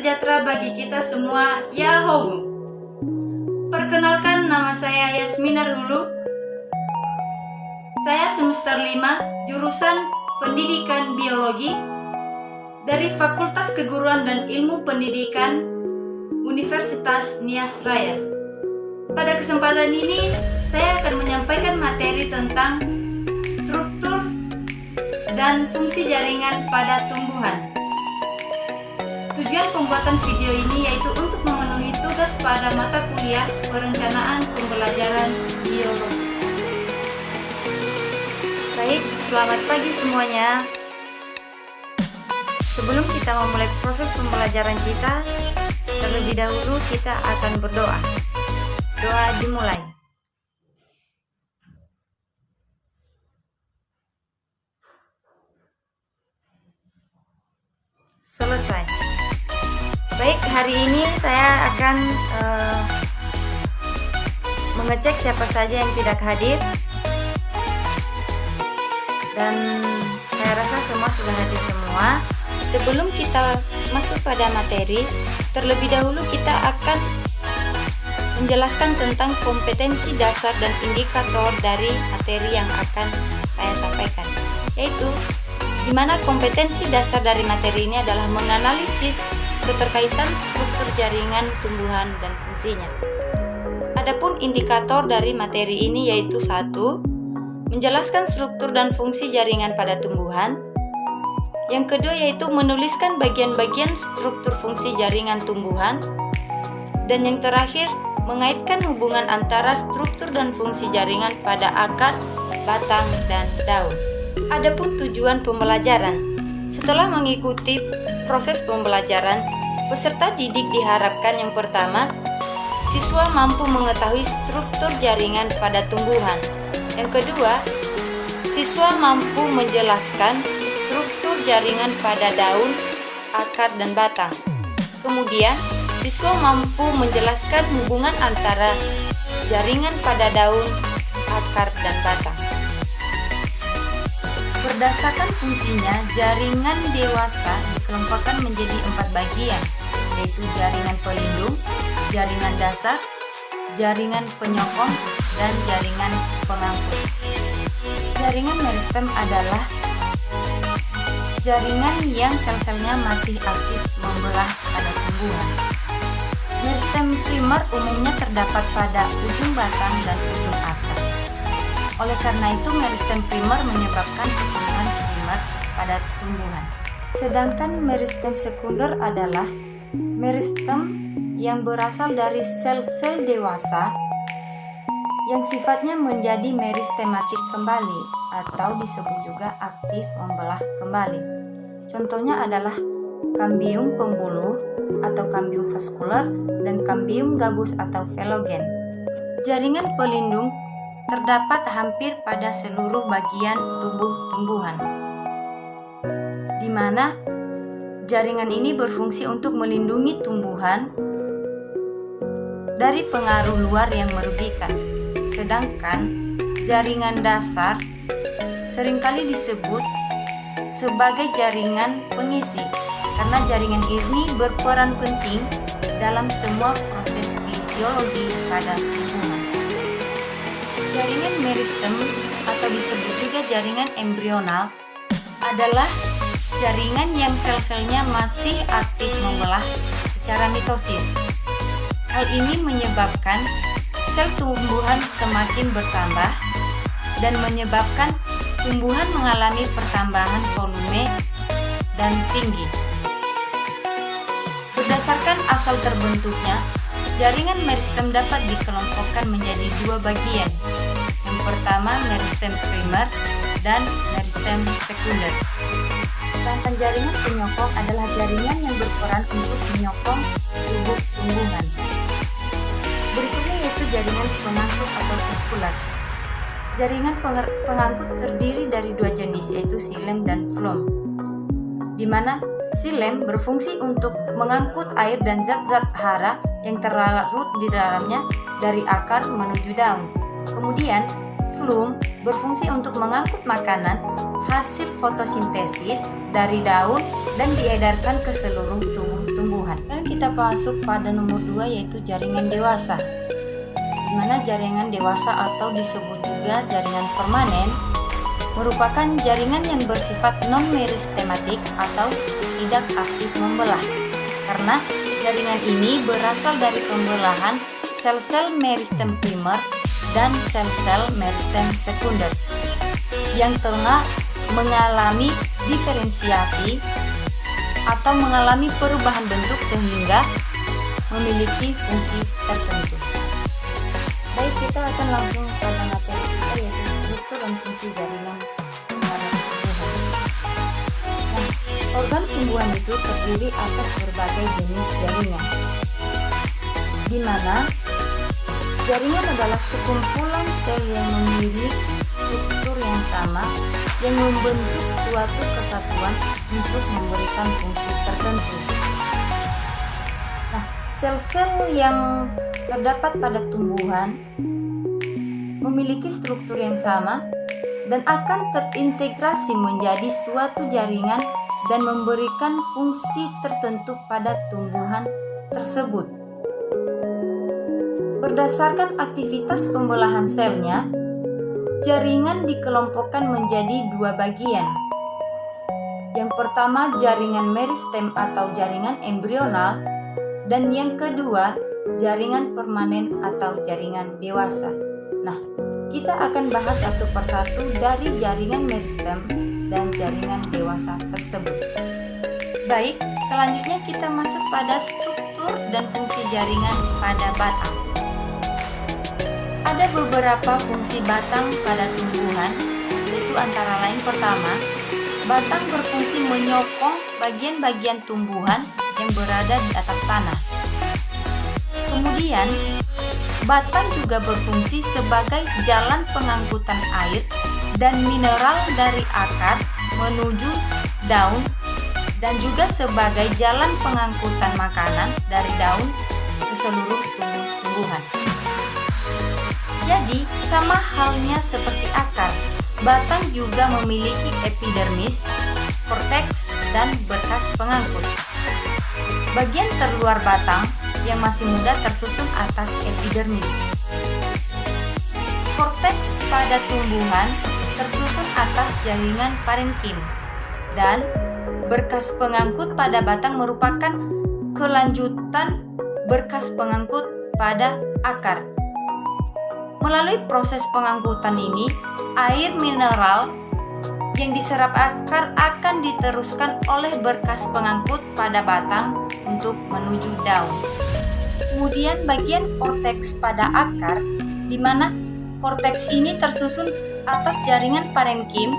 sejahtera bagi kita semua, Yahoo! Perkenalkan, nama saya Yasmina Rulu. Saya semester 5, jurusan Pendidikan Biologi dari Fakultas Keguruan dan Ilmu Pendidikan Universitas Nias Raya. Pada kesempatan ini, saya akan menyampaikan materi tentang struktur dan fungsi jaringan pada tumbuhan. Tujuan pembuatan video ini yaitu untuk memenuhi tugas pada mata kuliah perencanaan pembelajaran biologi. Baik, selamat pagi semuanya. Sebelum kita memulai proses pembelajaran kita, terlebih dahulu kita akan berdoa. Doa dimulai. Selesai. Baik, hari ini saya akan mengecek siapa saja yang tidak hadir, dan saya rasa semua sudah hadir semua. Sebelum kita masuk pada materi, terlebih dahulu kita akan menjelaskan tentang kompetensi dasar dan indikator dari materi yang akan saya sampaikan, yaitu di mana kompetensi dasar dari materi ini adalah menganalisis keterkaitan struktur jaringan tumbuhan dan fungsinya. Adapun indikator dari materi ini yaitu 1. Menjelaskan struktur dan fungsi jaringan pada tumbuhan. Yang kedua yaitu menuliskan bagian-bagian struktur fungsi jaringan tumbuhan. Dan yang terakhir, mengaitkan hubungan antara struktur dan fungsi jaringan pada akar, batang, dan daun. Adapun tujuan pembelajaran. Setelah mengikuti proses pembelajaran, peserta didik diharapkan yang pertama, siswa mampu mengetahui struktur jaringan pada tumbuhan. Yang kedua, siswa mampu menjelaskan struktur jaringan pada daun, akar, dan batang. Kemudian, siswa mampu menjelaskan hubungan antara jaringan pada daun, akar, dan batang. Berdasarkan fungsinya, jaringan dewasa dikelompokkan menjadi 4 bagian, yaitu jaringan pelindung, jaringan dasar, jaringan penyokong, dan jaringan pengangkut. Jaringan meristem adalah jaringan yang sel-selnya masih aktif membelah pada tumbuhan. Meristem primer umumnya terdapat pada ujung batang dan ujung akar. Oleh karena itu, meristem primer menyebabkan pertumbuhan primer pada tumbuhan. Sedangkan meristem sekunder adalah meristem yang berasal dari sel-sel dewasa yang sifatnya menjadi meristematik kembali atau disebut juga aktif membelah kembali. Contohnya adalah kambium pembuluh atau kambium vaskular dan kambium gabus atau velogen. Jaringan pelindung terdapat hampir pada seluruh bagian tubuh tumbuhan, di mana jaringan ini berfungsi untuk melindungi tumbuhan dari pengaruh luar yang merugikan. Sedangkan jaringan dasar seringkali disebut sebagai jaringan pengisi, karena jaringan ini berperan penting dalam semua proses fisiologi pada tumbuhan. Jaringan meristem atau disebut juga jaringan embrional adalah jaringan yang sel-selnya masih aktif membelah secara mitosis. Hal ini menyebabkan sel tumbuhan semakin bertambah dan menyebabkan tumbuhan mengalami pertambahan volume dan tinggi. Berdasarkan asal terbentuknya, jaringan meristem dapat dikelompokkan menjadi 2 bagian. Yang pertama, meristem primer dan meristem sekunder. Sedangkan jaringan penyokong adalah jaringan yang berperan untuk menyokong tubuh tumbuhan. Berikutnya yaitu jaringan pengangkut atau vaskular. Jaringan pengangkut terdiri dari 2 jenis, yaitu xilem dan phloem, di mana xilem berfungsi untuk mengangkut air dan zat-zat hara yang terlarut di dalamnya dari akar menuju daun. Kemudian, phloem berfungsi untuk mengangkut makanan hasil fotosintesis dari daun dan diedarkan ke seluruh tubuh tumbuhan. Sekarang kita masuk pada nomor 2, yaitu jaringan dewasa. Di mana jaringan dewasa atau disebut juga jaringan permanen merupakan jaringan yang bersifat non-meristematik atau tidak aktif membelah. Karena jaringan ini berasal dari pembelahan sel-sel meristem primer dan sel-sel meristem sekunder yang tengah mengalami diferensiasi atau mengalami perubahan bentuk sehingga memiliki fungsi tertentu. Baik, kita akan langsung pada materi kita, yaitu struktur dan fungsi jaringan pada tumbuhan. Nah, organ tumbuhan itu terdiri atas berbagai jenis jaringan, di mana jaringan adalah sekumpulan sel yang memiliki struktur yang sama yang membentuk suatu kesatuan untuk memberikan fungsi tertentu. Nah, sel-sel yang terdapat pada tumbuhan memiliki struktur yang sama dan akan terintegrasi menjadi suatu jaringan dan memberikan fungsi tertentu pada tumbuhan tersebut. Berdasarkan aktivitas pembelahan selnya, jaringan dikelompokkan menjadi 2 bagian. Yang pertama jaringan meristem atau jaringan embrional, dan yang kedua jaringan permanen atau jaringan dewasa. Nah, kita akan bahas satu persatu dari jaringan meristem dan jaringan dewasa tersebut. Baik, selanjutnya kita masuk pada struktur dan fungsi jaringan pada batang. Ada beberapa fungsi batang pada tumbuhan, yaitu antara lain pertama, batang berfungsi menyokong bagian-bagian tumbuhan yang berada di atas tanah. Kemudian, batang juga berfungsi sebagai jalan pengangkutan air dan mineral dari akar menuju daun dan juga sebagai jalan pengangkutan makanan dari daun ke seluruh tumbuhan. Jadi, sama halnya seperti akar, batang juga memiliki epidermis, korteks, dan berkas pengangkut. Bagian terluar batang yang masih muda tersusun atas epidermis. Korteks pada tumbuhan tersusun atas jaringan parenkim, dan berkas pengangkut pada batang merupakan kelanjutan berkas pengangkut pada akar. Melalui proses pengangkutan ini, air mineral yang diserap akar akan diteruskan oleh berkas pengangkut pada batang untuk menuju daun. Kemudian bagian korteks pada akar, di mana korteks ini tersusun atas jaringan parenkim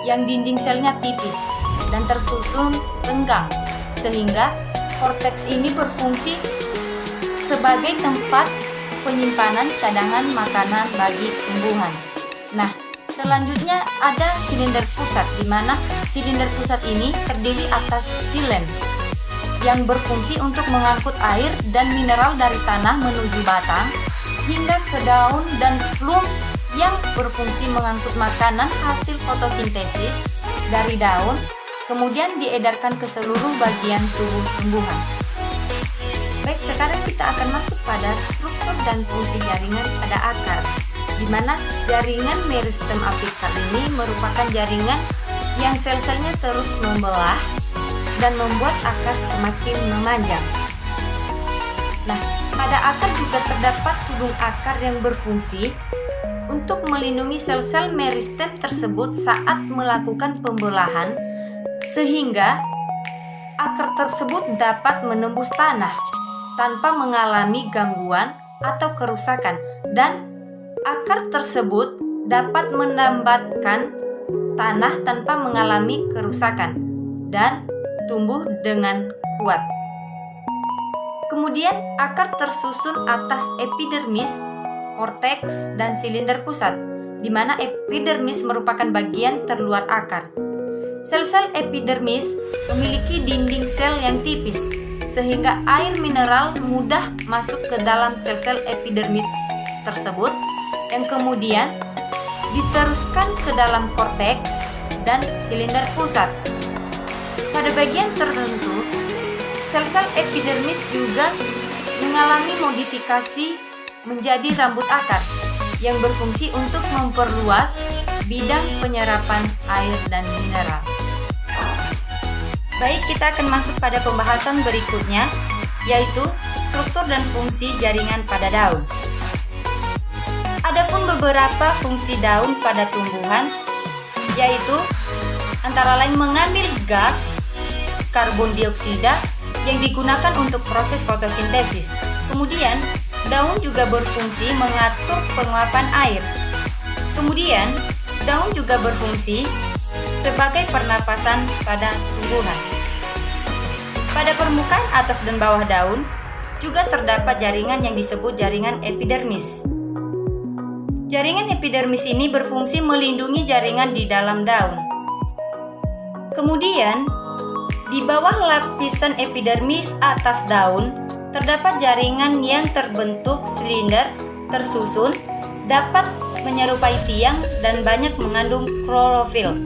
yang dinding selnya tipis dan tersusun renggang, sehingga korteks ini berfungsi sebagai tempat penyimpanan cadangan makanan bagi tumbuhan. Nah, selanjutnya ada silinder pusat, di mana silinder pusat ini terdiri atas silen yang berfungsi untuk mengangkut air dan mineral dari tanah menuju batang hingga ke daun, dan flum yang berfungsi mengangkut makanan hasil fotosintesis dari daun kemudian diedarkan ke seluruh bagian tubuh tumbuhan. Baik, sekarang kita akan masuk pada struktur dan fungsi jaringan pada akar, di mana jaringan meristem apikal ini merupakan jaringan yang sel-selnya terus membelah dan membuat akar semakin memanjang. Nah, pada akar juga terdapat tudung akar yang berfungsi untuk melindungi sel-sel meristem tersebut saat melakukan pembelahan, sehingga akar tersebut dapat menembus tanah tanpa mengalami gangguan atau kerusakan, dan akar tersebut dapat menambatkan tanah tanpa mengalami kerusakan dan tumbuh dengan kuat. Kemudian akar tersusun atas epidermis, korteks, dan silinder pusat, di mana epidermis merupakan bagian terluar akar. Sel-sel epidermis memiliki dinding sel yang tipis, sehingga air mineral mudah masuk ke dalam sel-sel epidermis tersebut, yang kemudian diteruskan ke dalam korteks dan silinder pusat. Pada bagian tertentu, sel-sel epidermis juga mengalami modifikasi menjadi rambut akar yang berfungsi untuk memperluas bidang penyerapan air dan mineral. Baik, kita akan masuk pada pembahasan berikutnya, yaitu struktur dan fungsi jaringan pada daun. Adapun beberapa fungsi daun pada tumbuhan, yaitu antara lain mengambil gas karbon dioksida yang digunakan untuk proses fotosintesis. Kemudian, daun juga berfungsi mengatur penguapan air. Kemudian, daun juga berfungsi sebagai pernapasan pada tumbuhan. Pada permukaan atas dan bawah daun juga terdapat jaringan yang disebut jaringan epidermis. Jaringan epidermis ini berfungsi melindungi jaringan di dalam daun. Kemudian, di bawah lapisan epidermis atas daun terdapat jaringan yang terbentuk silinder tersusun, dapat menyerupai tiang dan banyak mengandung klorofil.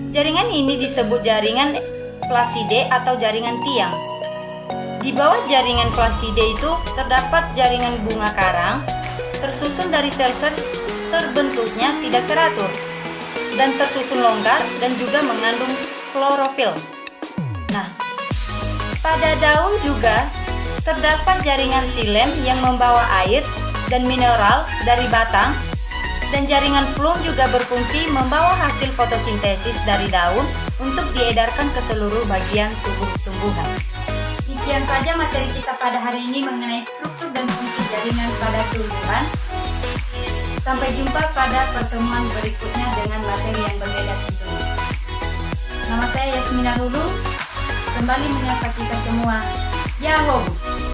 Jaringan ini disebut jaringan plaside atau jaringan tiang. Di bawah jaringan plaside itu terdapat jaringan bunga karang tersusun dari sel-sel terbentuknya tidak teratur dan tersusun longgar dan juga mengandung klorofil. Nah, pada daun juga terdapat jaringan silem yang membawa air dan mineral dari batang, dan jaringan flum juga berfungsi membawa hasil fotosintesis dari daun untuk diedarkan ke seluruh bagian tubuh tumbuhan. Demikian saja materi kita pada hari ini mengenai struktur dan fungsi jaringan pada tumbuhan. Sampai jumpa pada pertemuan berikutnya dengan materi yang berbeda tentunya. Nama saya Yasmina Lulu, kembali menyapa kita semua. Yahoo!